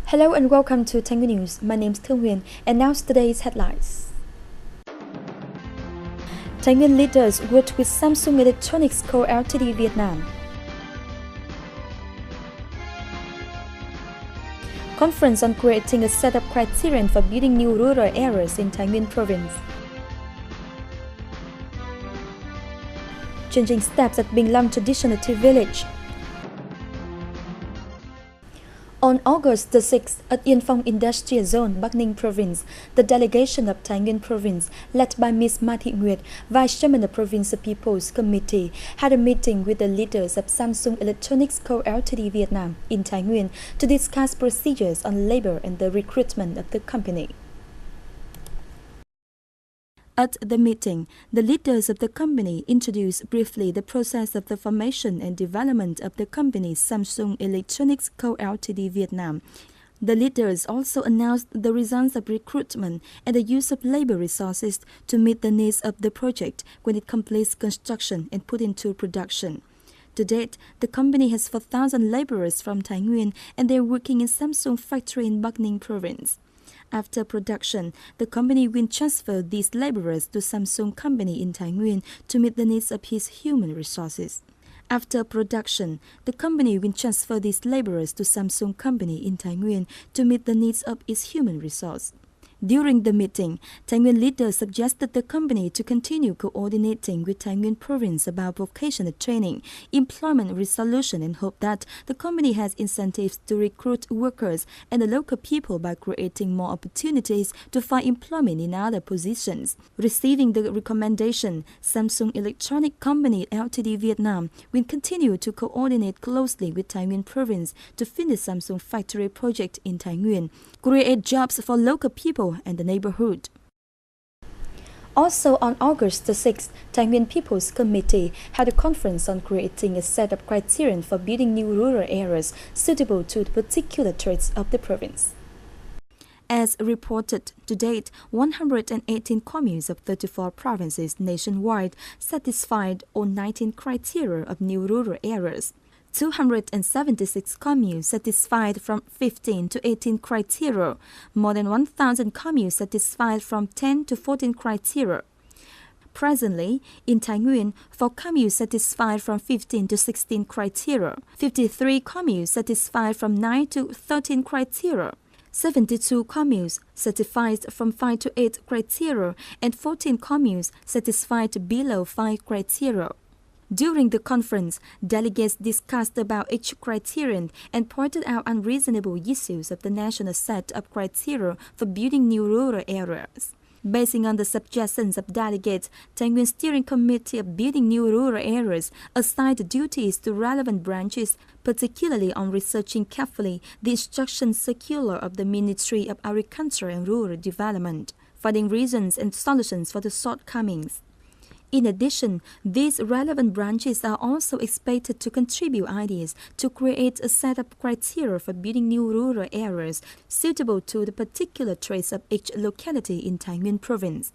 Hello and welcome to Thai Nguyen News. My name is Thai Nguyen and now today's headlines. Thai Nguyen leaders worked with Samsung Electronics Co. Ltd. Vietnam. Conference on creating a set of criterion for building new rural areas in Thai Nguyen province. Changing steps at Binh Long Traditional Tea Village. On August the 6th, at Yên Phong Industrial Zone, Bắc Ninh Province, the delegation of Thai Nguyen Province, led by Ms. Thai Nguyen, Vice Chairman of Provincial People's Committee, had a meeting with the leaders of Samsung Electronics Co. Ltd. Vietnam in Thai Nguyen to discuss procedures on labor and the recruitment of the company. At the meeting, the leaders of the company introduced briefly the process of the formation and development of the company Samsung Electronics Co. Ltd. Vietnam. The leaders also announced the results of recruitment and the use of labor resources to meet the needs of the project when it completes construction and put into production. To date, the company has 4,000 laborers from Thai Nguyen and they are working in Samsung factory in Bắc Ninh Province. After production, the company will transfer these laborers to Samsung company in Thai Nguyen to meet the needs of its human resources. After production, the company will transfer these laborers to Samsung company in Thai Nguyen to meet the needs of its human resource. During the meeting, Thai Nguyen leaders suggested the company to continue coordinating with Thai Nguyen province about vocational training, employment resolution and hope that the company has incentives to recruit workers and the local people by creating more opportunities to find employment in other positions. Receiving the recommendation, Samsung Electronic Company Ltd. Vietnam will continue to coordinate closely with Thai Nguyen province to finish Samsung factory project in Thai Nguyen, create jobs for local people and the neighborhood. Also on August the 6th, Thai Nguyen People's Committee had a conference on creating a set of criterion for building new rural areas suitable to the particular traits of the province. As reported to date, 118 communes of 34 provinces nationwide satisfied all 19 criteria of new rural areas. 276 communes satisfied from 15 to 18 criteria, more than 1,000 communes satisfied from 10 to 14 criteria. Presently, in Thai Nguyen, 4 communes satisfied from 15 to 16 criteria, 53 communes satisfied from 9 to 13 criteria, 72 communes certified from 5 to 8 criteria, and 14 communes satisfied below 5 criteria. During the conference, delegates discussed about each criterion and pointed out unreasonable issues of the national set of criteria for building new rural areas. Basing on the suggestions of delegates, Thai Nguyen Steering Committee of Building New Rural Areas assigned duties to relevant branches, particularly on researching carefully the instruction circular of the Ministry of Agriculture and Rural Development, finding reasons and solutions for the shortcomings. In addition, these relevant branches are also expected to contribute ideas to create a set of criteria for building new rural areas suitable to the particular traits of each locality in Thai Nguyen province.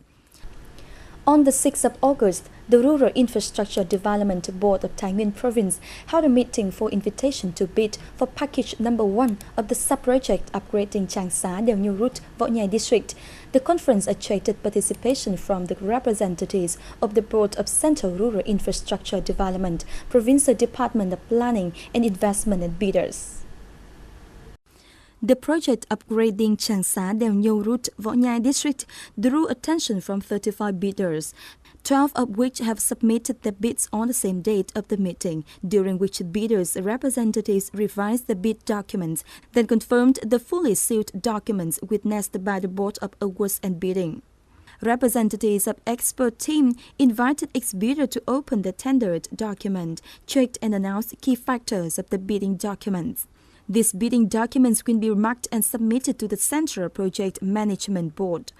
On the 6th of August, the Rural Infrastructure Development Board of Thai Nguyen Province held a meeting for invitation to bid for package number 1 of the sub-project upgrading Chang Sa Deo New Route, Võ Nhai District. The conference attracted participation from the representatives of the Board of Central Rural Infrastructure Development, Provincial Department of Planning and Investment and bidders. The project upgrading Chang Sa Deo New Route, Võ Nhai District drew attention from 35 bidders, 12 of which have submitted their bids on the same date of the meeting, during which bidders' representatives revised the bid documents, then confirmed the fully sealed documents witnessed by the Board of Awards and Bidding. Representatives of expert team invited ex-bidder to open the tendered document, checked and announced key factors of the bidding documents. These bidding documents will be marked and submitted to the Central Project Management Board.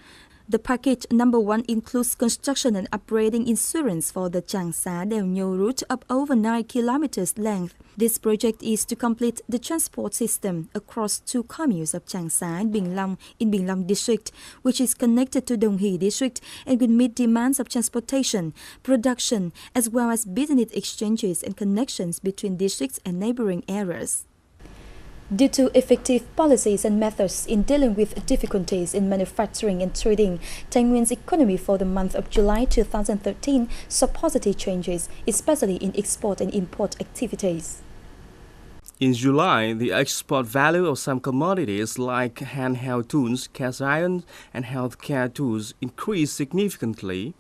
The package number 1 includes construction and upgrading insurance for the Chang Sa Deo New route of over 9 kilometers length. This project is to complete the transport system across 2 communes of Chang Sa and Binh Long in Binh Long District, which is connected to Dong Hỷ District and will meet demands of transportation, production, as well as business exchanges and connections between districts and neighboring areas. Due to effective policies and methods in dealing with difficulties in manufacturing and trading, Thai Nguyen's economy for the month of July 2013 saw positive changes, especially in export and import activities. In July, the export value of some commodities like handheld tools, cast iron, and healthcare tools increased significantly.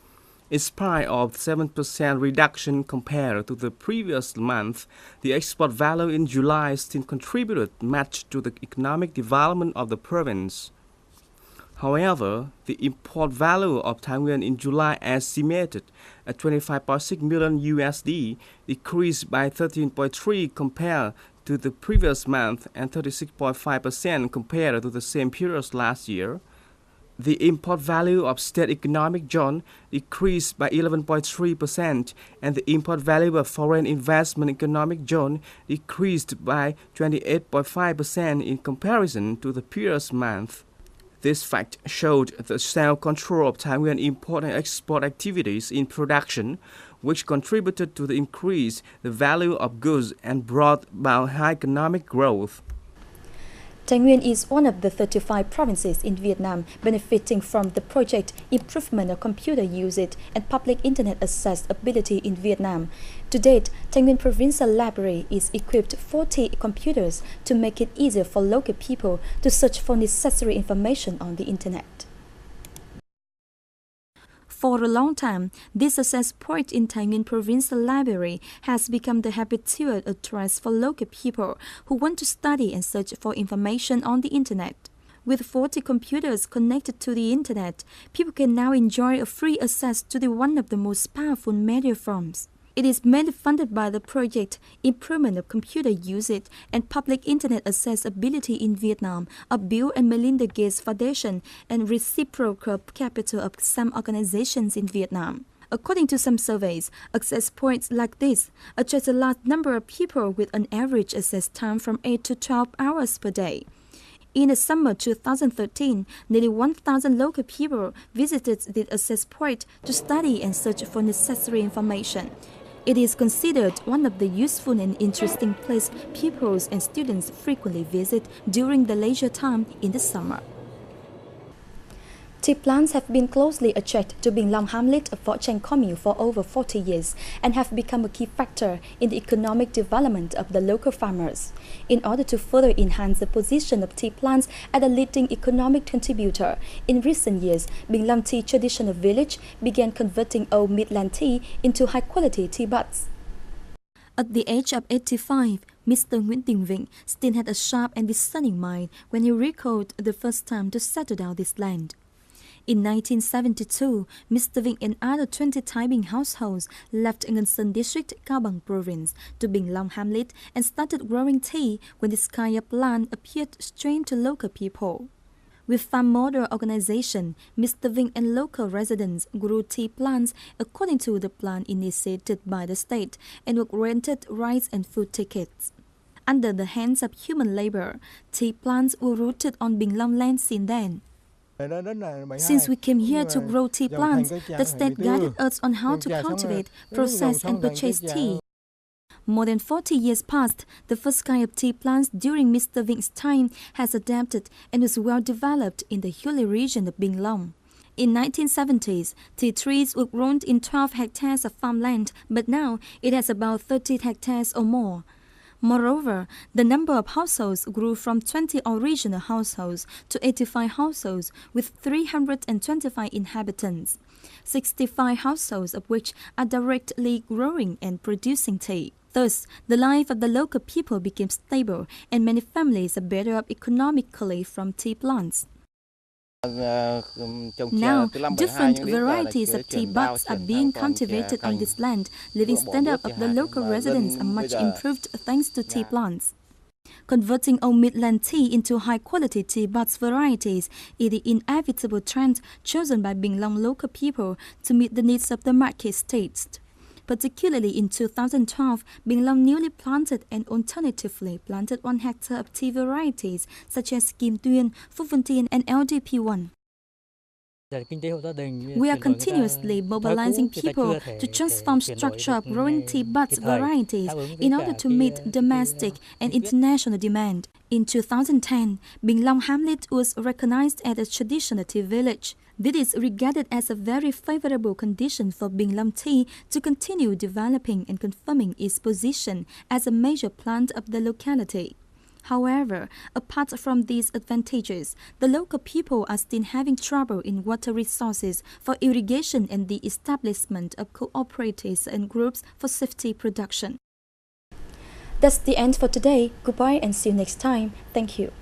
In spite of 7% reduction compared to the previous month, the export value in July still contributed much to the economic development of the province. However, the import value of Thai Nguyen in July, estimated at 25.6 million USD, decreased by 13.3% compared to the previous month and 36.5% compared to the same period last year. The import value of state economic zone decreased by 11.3%, and the import value of foreign investment economic zone decreased by 28.5% in comparison to the previous month. This fact showed the self-control of Thai Nguyen import and export activities in production, which contributed to the increase the value of goods and brought about high economic growth. Thai Nguyen is one of the 35 provinces in Vietnam benefiting from the project Improvement of Computer Usage and Public Internet Accessibility in Vietnam. To date, Thai Nguyen Provincial Library is equipped 40 computers to make it easier for local people to search for necessary information on the Internet. For a long time, this access point in Thai Nguyen Provincial Library has become the habitual address for local people who want to study and search for information on the Internet. With 40 computers connected to the Internet, people can now enjoy a free access to one of the most powerful media forms. It is mainly funded by the project Improvement of Computer Usage and Public Internet Accessibility in Vietnam of Bill and Melinda Gates Foundation and reciprocal capital of some organizations in Vietnam. According to some surveys, access points like this attract a large number of people with an average access time from 8 to 12 hours per day. In the summer 2013, nearly 1,000 local people visited the access point to study and search for necessary information. It is considered one of the useful and interesting places pupils and students frequently visit during the leisure time in the summer. Tea plants have been closely attached to Bình Long hamlet of Võ Trang commune for over 40 years and have become a key factor in the economic development of the local farmers. In order to further enhance the position of tea plants as a leading economic contributor, in recent years, Bình Long Tea Traditional Village began converting old midland tea into high-quality tea buds. At the age of 85, Mr. Nguyen still had a sharp and discerning mind when he recalled the first time to settle down this land. In 1972, Mr. Vinh and other 20 Thai Binh households left Ngân Sơn District, Cao Bằng Province to Bình Long Hamlet and started growing tea when this kind of plant appeared strange to local people. With farm model organization, Mr. Vinh and local residents grew tea plants according to the plan initiated by the state and were granted rights and food tickets. Under the hands of human labor, tea plants were rooted on Bình Long land since then. Since we came here to grow tea plants, the state guided us on how to cultivate, process and purchase tea. More than 40 years passed, the first kind of tea plants during Mr. Ving's time has adapted and was well developed in the hilly region of Bình Long. In 1970s, tea trees were grown in 12 hectares of farmland, but now it has about 30 hectares or more. Moreover, the number of households grew from 20 original households to 85 households with 325 inhabitants, 65 households of which are directly growing and producing tea. Thus, the life of the local people became stable and many families are better off economically from tea plants. Now, different varieties of tea buds are being cultivated on this land. Living standard of the local residents are much improved thanks to tea plants. Converting old midland tea into high-quality tea buds varieties is the inevitable trend chosen by Bình Long local people to meet the needs of the market states. Particularly in 2012, Bình Long newly planted and alternatively planted 1 hectare of tea varieties such as Kim Tuyên, Phúc Vân Tiên and LDP1. We are continuously mobilizing people to transform structure of growing tea buds varieties in order to meet domestic and international demand. In 2010, Bình Long Hamlet was recognized as a traditional tea village. This is regarded as a very favorable condition for Bình Long tea to continue developing and confirming its position as a major plant of the locality. However, apart from these advantages, the local people are still having trouble in water resources for irrigation and the establishment of cooperatives and groups for safety production. That's the end for today. Goodbye and see you next time. Thank you.